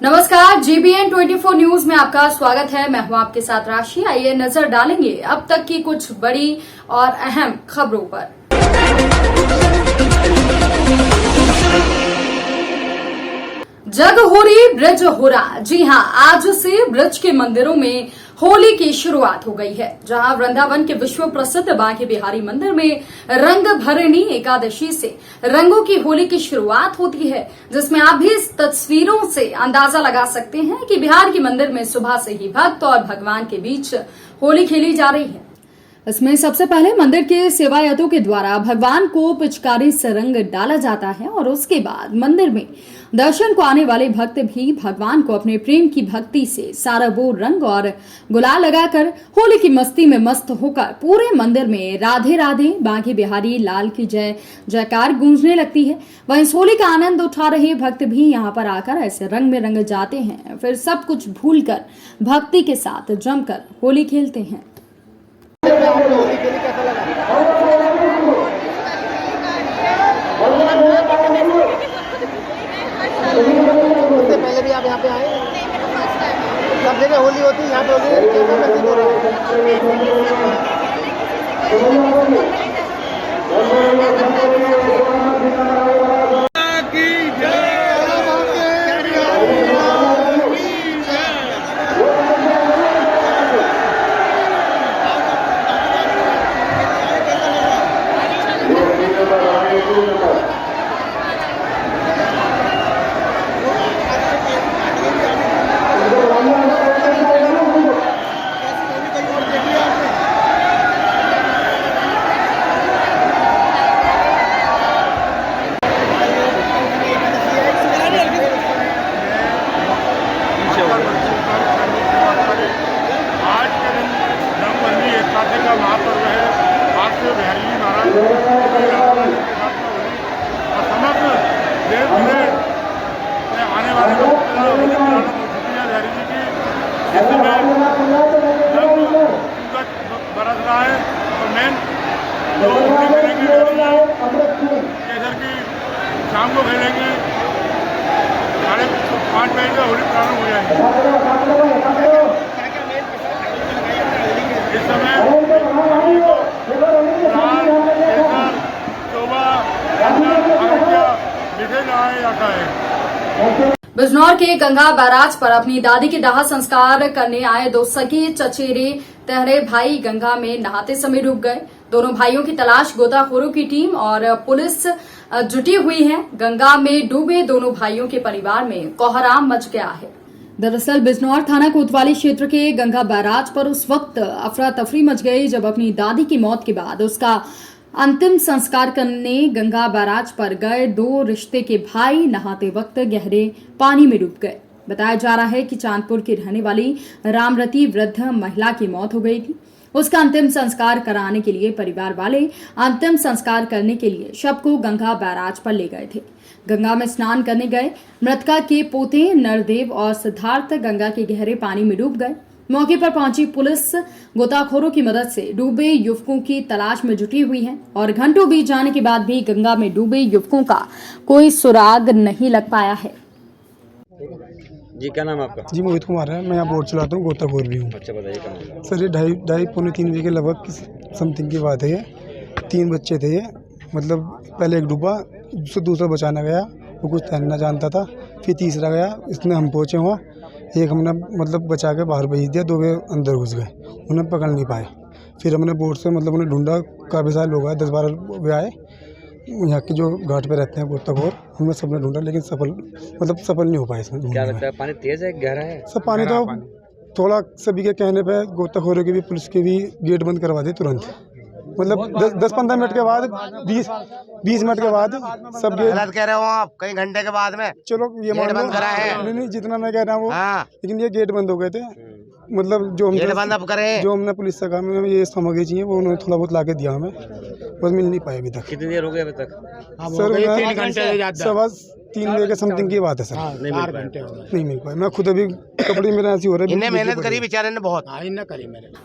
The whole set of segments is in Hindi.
नमस्कार, GBN 24 न्यूज में आपका स्वागत है। मैं हूं आपके साथ राशि। आइए नजर डालेंगे अब तक की कुछ बड़ी और अहम खबरों पर। जग हो रही ब्रज हो रहा। जी हां, आज से ब्रज के मंदिरों में होली की शुरुआत हो गई है। जहां वृंदावन के विश्व प्रसिद्ध बांके बिहारी मंदिर में रंग भरणी एकादशी से रंगों की होली की शुरुआत होती है, जिसमें आप भी इस तस्वीरों से अंदाजा लगा सकते हैं कि बिहार के मंदिर में सुबह से ही भक्त और भगवान के बीच होली खेली जा रही है। इसमें सबसे पहले मंदिर के सेवायतों के द्वारा भगवान को पिचकारी से रंग डाला जाता है और उसके बाद मंदिर में दर्शन को आने वाले भक्त भी भगवान को अपने प्रेम की भक्ति से साराबोर रंग और गुलाल लगाकर होली की मस्ती में मस्त होकर पूरे मंदिर में राधे राधे बांके बिहारी लाल की जय जयकार गूंजने लगती है। वहीं इस होली का आनंद उठा रहे भक्त भी यहाँ पर आकर ऐसे रंग में रंग जाते हैं, फिर सब कुछ भूलकर भक्ति के साथ जमकर होली खेलते हैं। उससे पहले भी आप यहाँ पे आए? सब जगह होली होती है, यहाँ पे होली कैसा महसूस हो रहा का महापर्व है। आज से बिहारी महाराज और समग्र देश में आने वाले बिहारी जी की इसमें बरस रहा है और मेन केसर की शाम को खेलेंगे। 5:30 बजे से होली प्रारंभ हो जाएगी। इस समय जाता है। बिजनौर के गंगा बैराज पर अपनी दादी के दाह संस्कार करने आए दो सगे चचेरे तहरे भाई गंगा में नहाते समय डूब गए। दोनों भाइयों की तलाश गोताखोरों की टीम और पुलिस जुटी हुई है। गंगा में डूबे दोनों भाइयों के परिवार में कोहराम मच गया है। दरअसल बिजनौर थाना कोतवाली क्षेत्र के गंगा बैराज पर उस वक्त अफरा तफरी मच गई जब अपनी दादी की मौत के बाद उसका अंतिम संस्कार करने गंगा बैराज पर गए दो रिश्ते के भाई नहाते वक्त गहरे पानी में डूब गए। बताया जा रहा है कि चांदपुर की रहने वाली रामरती वृद्ध महिला की मौत हो गई थी। उसका अंतिम संस्कार कराने के लिए परिवार वाले अंतिम संस्कार करने के लिए शव को गंगा बैराज पर ले गए थे। गंगा में स्नान करने गए मृतका के पोते नरदेव और सिद्धार्थ गंगा के गहरे पानी में डूब गए। मौके पर पहुंची पुलिस गोताखोरों की मदद से डूबे युवकों की तलाश में जुटी हुई है और घंटों बीत जाने के बाद भी गंगा में डूबे युवकों का कोई सुराग नहीं लग पाया है। जी क्या नाम आपका? जी मोहित कुमार है। मैं यहाँ बोट चलाता हूँ, गोताखोर भी हूँ। अच्छा बताइए क्या नाम? सर ये ढाई पौने 3 बजे के लगभग समथिंग की बात है। ये 3 बच्चे थे। ये मतलब पहले एक डूबा, दूसरा बचाना गया, वो कुछ तैरना जानता था। फिर तीसरा गया, इसमें हम पहुँचे वहाँ। एक हमने मतलब बचा के बाहर भेज दिया, 2 अंदर घुस गए, उन्हें पकड़ नहीं पाए। फिर हमने बोट से मतलब उन्हें ढूंढा, काफ़ी सारे लोग आए, 10-12 वे आए यहाँ के जो घाट पे रहते हैं गोताखोर, हमने सबने ढूंढा लेकिन सफल नहीं हो पाए इसमें। क्या लगता है पानी तेज है गहरा है? सब पानी तो थोड़ा सभी के कहने पे गोताखोरों के भी पुलिस के भी गेट बंद करवा दिए तुरंत। मतलब 10-15 मिनट के बाद 20 मिनट के बाद सब गलत कह रहे हो आप, कई घंटे के बाद में। चलो ये गेट बंद करा है। नहीं जितना मैं कह रहा हूँ वो, लेकिन ये गेट बंद हो गए थे। मतलब जो हमने पुलिस से कहा ये सामग्री चाहिए वो उन्होंने थोड़ा बहुत लाके दिया हमें, बस मिल नहीं पाए अभी तक। कितनी देर हो गई अभी तक? सर 3 घंटे, सवा 3 बजे के समथिंग की बात है सर। नहीं मिल पाए। मैं खुद अभी कपड़े मेरे ऐसी हो रहे हैं। मेहनत करी बेचारे ने बहुत।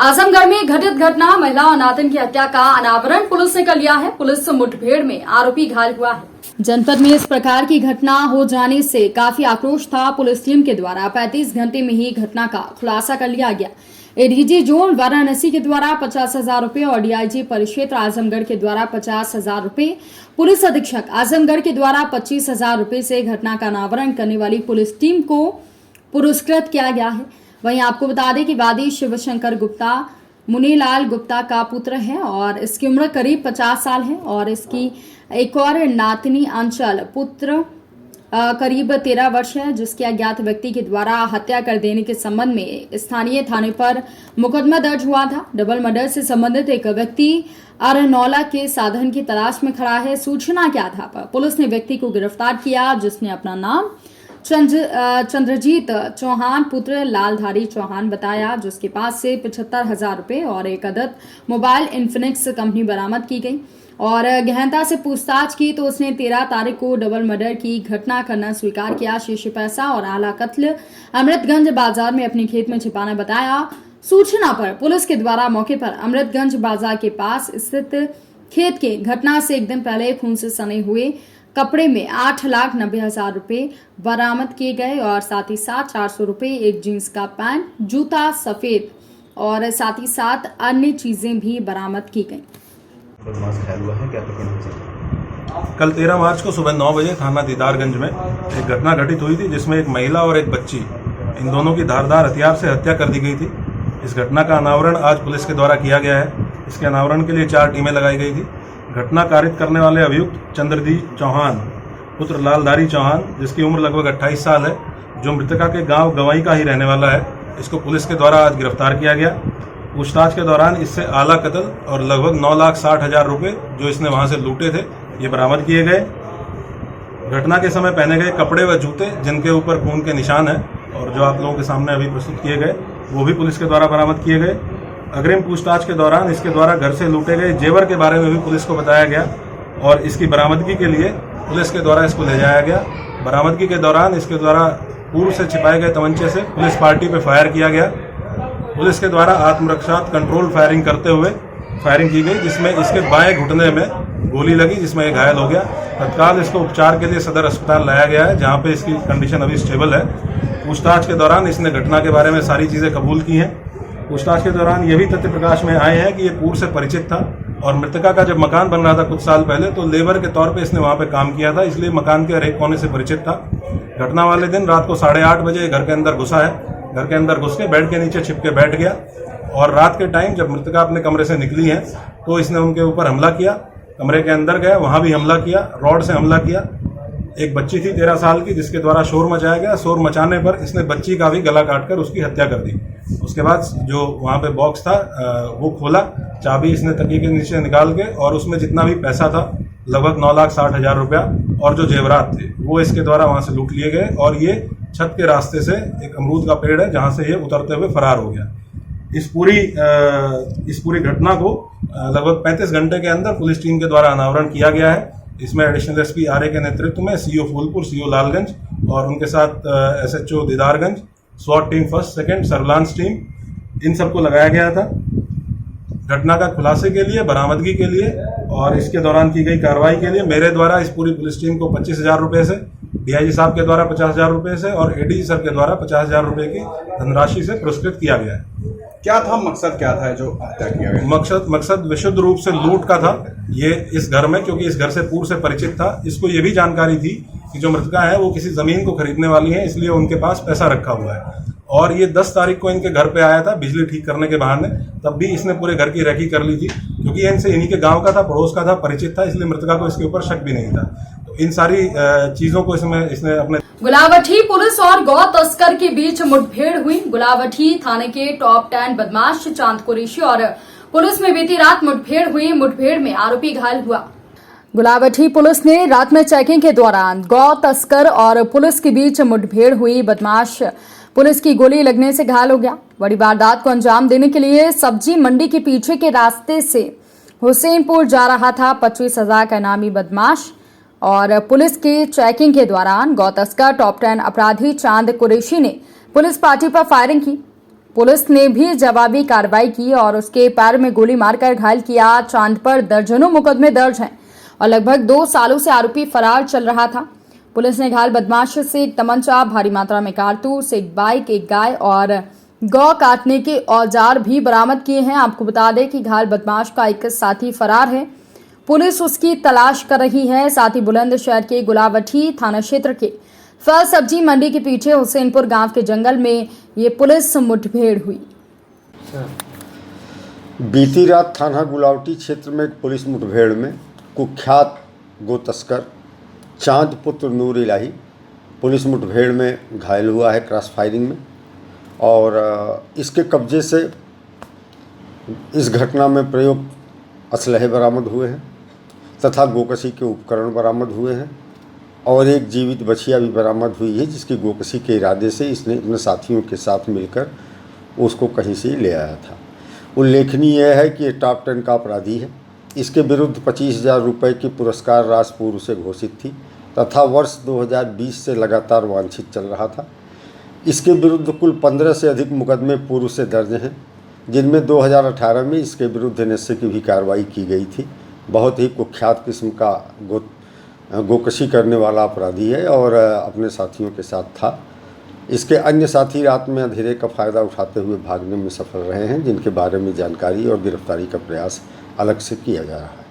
आजमगढ़ में घटित घटना महिला अनाथन की हत्या का अनावरण पुलिस ने कर लिया है। पुलिस मुठभेड़ में आरोपी घायल हुआ है। जनपद में इस प्रकार की घटना हो जाने से काफी आक्रोश था। पुलिस टीम के द्वारा 35 घंटे में ही घटना का खुलासा कर लिया गया। एडीजी जोन वाराणसी के द्वारा 50,000 रुपए और डीआईजी परिक्षेत्र आजमगढ़ के द्वारा 50,000 रुपए, पुलिस अधीक्षक आजमगढ़ के द्वारा 25,000 रुपए से घटना का अनावरण करने वाली पुलिस टीम को पुरस्कृत किया गया है। वहीं आपको बता दें कि वादी शिवशंकर गुप्ता मुनीलाल गुप्ता का पुत्र है और इसकी उम्र करीब 50 साल है और इसकी एक और नातनी अंचल पुत्र करीब 13 वर्ष है, जिसके अज्ञात व्यक्ति के द्वारा हत्या कर देने के संबंध में स्थानीय थाने पर मुकदमा दर्ज हुआ था। डबल मर्डर से संबंधित एक व्यक्ति अरनौला के साधन की तलाश में खड़ा है। सूचना के आधार पर पुलिस ने व्यक्ति को गिरफ्तार किया, जिसने अपना नाम चंद्रजीत चौहान पुत्र लालधारी चौहान बताया, जिसके पास से 75,000 रुपए और एक अदद मोबाइल इन्फिनिक्स कंपनी बरामद की गई और गहनता से पूछताछ की तो उसने 13 तारीख को डबल मर्डर की घटना करना स्वीकार किया। शेष पैसा और आला कत्ल अमृतगंज बाजार में अपने खेत में छिपाना बताया। सूचना पर पुलिस के द्वारा मौके पर अमृतगंज बाजार के पास स्थित खेत के घटना से एक दिन पहले खून से सने हुए कपड़े में 8,90,000 रुपए बरामद किए गए और साथ ही साथ 400 रुपए, एक जींस का पैंट, जूता सफेद और साथ ही साथ अन्य चीजें भी बरामद की गई। कल 13 मार्च को सुबह 9 बजे थाना दीदारगंज में एक घटना घटित हुई थी, जिसमें एक महिला और एक बच्ची, इन दोनों की धारदार हथियार से हत्या कर दी गई थी। इस घटना का अनावरण आज पुलिस के द्वारा किया गया है। इसके अनावरण के लिए 4 टीमें लगाई गई थी। घटना कारित करने वाले अभियुक्त चंद्रजीत चौहान पुत्र लालधारी चौहान, जिसकी उम्र लगभग 28 साल है, जो मृतका के गांव गवई का ही रहने वाला है, इसको पुलिस के द्वारा आज गिरफ्तार किया गया। पूछताछ के दौरान इससे आला कत्ल और लगभग 9,60,000 रुपए जो इसने वहां से लूटे थे, ये बरामद किए गए। घटना के समय पहने गए कपड़े व जूते, जिनके ऊपर खून के निशान हैं और जो आप लोगों के सामने अभी प्रस्तुत किए गए, वो भी पुलिस के द्वारा बरामद किए गए। अग्रिम पूछताछ के दौरान इसके द्वारा घर से लूटे गए जेवर के बारे में भी पुलिस को बताया गया और इसकी बरामदगी के लिए पुलिस के द्वारा इसको ले जाया गया। बरामदगी के दौरान इसके द्वारा पूर्व से छिपाए गए तमंचे से पुलिस पार्टी पर फायर किया गया। पुलिस के द्वारा आत्मरक्षात्मक कंट्रोल फायरिंग करते हुए फायरिंग की गई, जिसमें इसके बाएं घुटने में गोली लगी, जिसमें ये घायल हो गया। तत्काल इसको उपचार के लिए सदर अस्पताल लाया गया है, जहां पे इसकी कंडीशन अभी स्टेबल है। पूछताछ के दौरान इसने घटना के बारे में सारी चीजें कबूल की हैं। पूछताछ के दौरान ये भी तथ्य प्रकाश में आए हैं कि ये पूर्व से परिचित था और मृतका का जब मकान बन रहा था कुछ साल पहले, तो लेबर के तौर पे इसने वहां पे काम किया था, इसलिए मकान के हर एक कोने से परिचित था। घटना वाले दिन रात को 8:30 बजे घर के अंदर घुसा है। घर के अंदर घुस के बेड के नीचे छिप के बैठ गया और रात के टाइम जब मृतका अपने कमरे से निकली है तो इसने उनके ऊपर हमला किया। कमरे के अंदर गया, वहां भी हमला किया, रॉड से हमला किया। एक बच्ची थी 13 साल की, जिसके द्वारा शोर मचाया गया। शोर मचाने पर इसने बच्ची का भी गला काटकर उसकी हत्या कर दी। उसके बाद जो वहां पे बॉक्स था वो खोला, चाबी इसने तकिए के नीचे निकाल के और उसमें जितना भी पैसा था लगभग 9,60,000 रुपया और जो जेवरात थे वो इसके द्वारा वहां से लूट लिए गए और ये छत के रास्ते से एक अमरूद का पेड़ है जहां से ये उतरते हुए फरार हो गया। इस पूरी घटना को लगभग 35 घंटे के अंदर पुलिस टीम के द्वारा अनावरण किया गया है। इसमें एडिशनल एसपी आरए के नेतृत्व में सीओ फूलपुर, सीओ लालगंज और उनके साथ एसएचओ दीदारगंज, स्वाट team 1st, 2nd, surveillance team, इन सबको लगाया गया था घटना का खुलासे के लिए, बरामदगी के लिए और इसके दौरान की गई कार्रवाई के लिए। मेरे द्वारा इस पूरी पुलिस टीम को 25,000 रुपये से, डीआईजी साहब के द्वारा 50,000 रुपये से और एडीजी सर के द्वारा 50,000 रुपये की धनराशि से पुरस्कृत किया गया है। क्या था मकसद, क्या था जो हत्या किया गया? मकसद विशुद्ध रूप से लूट का था। ये इस घर में, क्योंकि इस घर से पूर्व से परिचित था, इसको ये भी जानकारी थी कि जो मृतका है वो किसी जमीन को खरीदने वाली है, इसलिए उनके पास पैसा रखा हुआ है। और ये 10 तारीख को इनके घर पे आया था बिजली ठीक करने के बहाने, तब भी इसने पूरे घर की रेकी कर ली थी, क्योंकि इनसे इन्हीं के गांव का था, पड़ोस का था, परिचित था, इसलिए मृतका को इसके ऊपर शक भी नहीं था। तो इन सारी चीजों को इसने अपने गुलावठी पुलिस और गौ तस्कर के बीच मुठभेड़ हुई। गुलावठी थाने के टॉप 10 बदमाश चांद कुरैशी और पुलिस में बीती रात मुठभेड़ हुई। मुठभेड़ में आरोपी घायल हुआ। गुलावठी पुलिस ने रात में चेकिंग के दौरान गौ तस्कर और पुलिस के बीच मुठभेड़ हुई। बदमाश पुलिस की गोली लगने से घायल हो गया। बड़ी वारदात को अंजाम देने के लिए सब्जी मंडी के पीछे के रास्ते से हुसैनपुर जा रहा था 25,000 का इनामी बदमाश और पुलिस की चेकिंग के दौरान गौ तस्कर टॉप 10 अपराधी चांद कुरैशी ने पुलिस पार्टी पर फायरिंग की। पुलिस ने भी जवाबी कार्रवाई की और उसके पैर में गोली मारकर घायल किया। चांद पर दर्जनों मुकदमे दर्ज हैं। और लगभग 2 सालों से आरोपी फरार चल रहा था। पुलिस ने घायल बदमाश से एक तमंचा, भारी मात्रा में कारतूस, एक बाइक, एक गाय और गौ काटने के औजार भी बरामद किए हैं। आपको बता दें कि घायल बदमाश का एक साथी फरार है, पुलिस उसकी तलाश कर रही है। साथ ही बुलंदशहर के गुलावठी थाना क्षेत्र के फल सब्जी मंडी के पीछे हुसैनपुर गांव के जंगल में ये पुलिस मुठभेड़ हुई। बीती रात थाना गुलावटी क्षेत्र में एक पुलिस मुठभेड़ में कुख्यात गो तस्कर चांद पुत्र नूर इलाही पुलिस मुठभेड़ में घायल हुआ है क्रॉस फायरिंग में, और इसके कब्जे से इस घटना में प्रयुक्त असलहे बरामद हुए हैं तथा गोकशी के उपकरण बरामद हुए हैं और एक जीवित बछिया भी बरामद हुई है, जिसकी गोकशी के इरादे से इसने अपने साथियों के साथ मिलकर उसको कहीं से ले आया था। उल्लेखनीय है कि ये टॉप 10 का अपराधी है। इसके विरुद्ध 25,000 रुपये की पुरस्कार राशि पूर्व से घोषित थी तथा वर्ष 2020 से लगातार वांछित चल रहा था। इसके विरुद्ध कुल 15 से अधिक मुकदमे पूर्व से दर्ज हैं, जिनमें 2018 में इसके विरुद्ध NSA की भी कार्रवाई की गई थी। बहुत ही कुख्यात किस्म का गोकशी करने वाला अपराधी है और अपने साथियों के साथ था। इसके अन्य साथी रात में अंधेरे का फ़ायदा उठाते हुए भागने में सफल रहे हैं, जिनके बारे में जानकारी और गिरफ्तारी का प्रयास अलग से किया जा रहा है।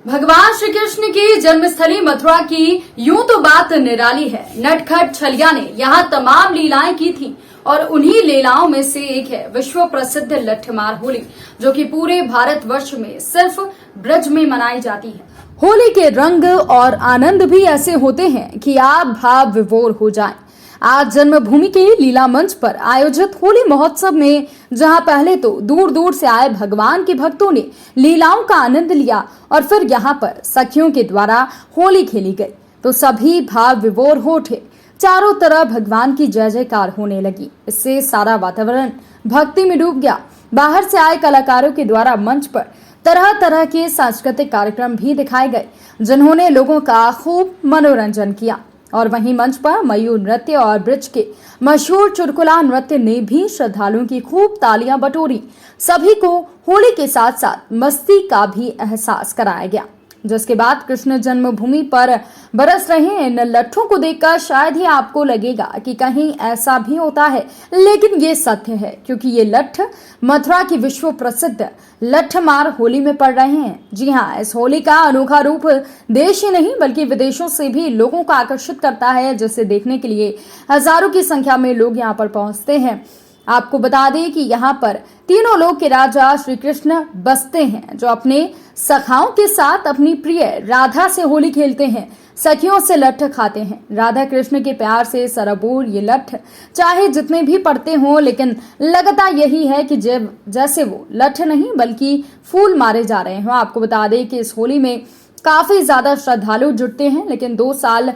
भगवान श्री कृष्ण की जन्मस्थली मथुरा की यूं तो बात निराली है। नटखट छलिया ने यहाँ तमाम लीलाएं की थी और उन्हीं लीलाओं में से एक है विश्व प्रसिद्ध लठमार होली, जो कि पूरे भारतवर्ष में सिर्फ ब्रज में मनाई जाती है। होली के रंग और आनंद भी ऐसे होते हैं कि आप भाव विभोर हो जाएं। आज जन्मभूमि के लीला मंच पर आयोजित होली महोत्सव में जहां पहले तो दूर दूर से आए भगवान के भक्तों ने लीलाओं का आनंद लिया और फिर यहां पर सखियों के द्वारा होली खेली गई, तो सभी भाव विभोर हो उठे। चारों तरफ भगवान की जय जयकार होने लगी। इससे सारा वातावरण भक्ति में डूब गया। बाहर से आए कलाकारों के द्वारा मंच पर तरह तरह के सांस्कृतिक कार्यक्रम भी दिखाए गए, जिन्होंने लोगों का खूब मनोरंजन किया। और वहीं मंच पर मयूर नृत्य और ब्रज के मशहूर चुरकुला नृत्य ने भी श्रद्धालुओं की खूब तालियां बटोरी। सभी को होली के साथ साथ मस्ती का भी एहसास कराया गया, जिसके बाद कृष्ण जन्मभूमि पर बरस रहे इन लट्ठों को देखकर शायद ही आपको लगेगा कि कहीं ऐसा भी होता है, लेकिन ये सत्य है, क्योंकि ये लट्ठ मथुरा की विश्व प्रसिद्ध लठमार होली में पड़ रहे हैं। जी हाँ, इस होली का अनोखा रूप देश ही नहीं बल्कि विदेशों से भी लोगों को आकर्षित करता है, जिसे देखने के लिए हजारों की संख्या में लोग यहाँ पर पहुंचते हैं। आपको बता दें कि यहाँ पर तीनों लोक के राजा श्री कृष्ण बसते हैं, जो अपने सखाओं के साथ अपनी प्रिय राधा से होली खेलते हैं, सखियों से लट्ठ खाते हैं। राधा कृष्ण के प्यार से सराबोर ये लट्ठ चाहे जितने भी पड़ते हों, लेकिन लगता यही है कि जैसे वो लट्ठ नहीं बल्कि फूल मारे जा रहे हों। आपको बता दें कि इस होली में काफी ज्यादा श्रद्धालु जुटते हैं, लेकिन 2 साल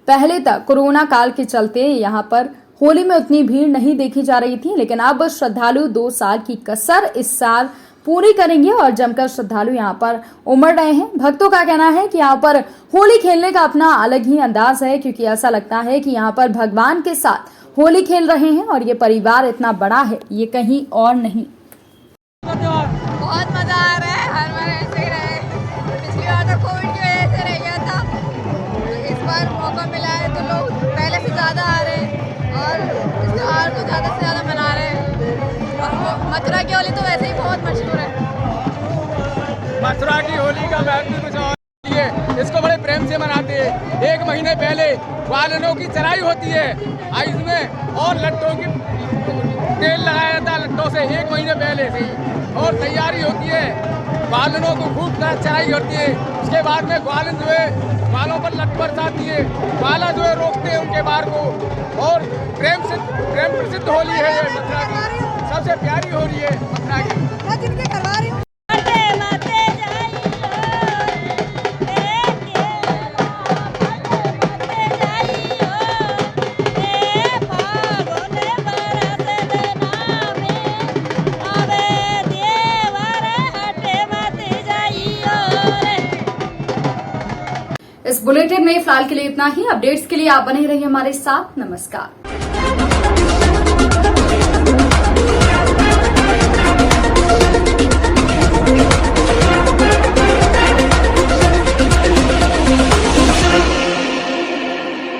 पहले तक कोरोना काल के चलते यहाँ पर होली में उतनी भीड़ नहीं देखी जा रही थी, लेकिन अब श्रद्धालु 2 साल की कसर इस साल पूरी करेंगे और जमकर श्रद्धालु यहाँ पर उमड़ रहे हैं। भक्तों का कहना है कि यहाँ पर होली खेलने का अपना अलग ही अंदाज है, क्योंकि ऐसा लगता है कि यहाँ पर भगवान के साथ होली खेल रहे हैं और ये परिवार इतना बड़ा है, ये कहीं और नहीं। बहुत मजा आ रहा है, हर बार ऐसे ही रहे। पिछली बार तो कोविड की वजह से रह गया था, इस बार मौका मिला है तो लोग पहले से ज्यादा आ रहे हैं और इस त्योहार को ज्यादा से ज्यादा मना रहे हैं। और मथुरा की होली तो वैसे ही बहुत मशहूर है। मथुरा की होली का महत्व कुछ और है, इसको बड़े प्रेम से मनाते हैं। 1 महीने पहले ग्वालिनों की चढ़ाई होती है आइस में और लट्टों की तेल लगाया जाता है लट्टों से 1 महीने पहले से ही, और तैयारी होती है। ग्वालिनों को खूब चढ़ाई होती है। उसके बाद में ग्वालिन जो है ग्वालों पर लट्ठ बरसाती है, ग्वाला जो है रोकते हैं उनके बार को। और प्रेम प्रसिद्ध होली है ये मथुरा की, सबसे प्यारी होली है मथुरा की। इस बुलेटिन में फिलहाल के लिए इतना ही। अपडेट्स के लिए आप बने रहिए हमारे साथ। नमस्कार।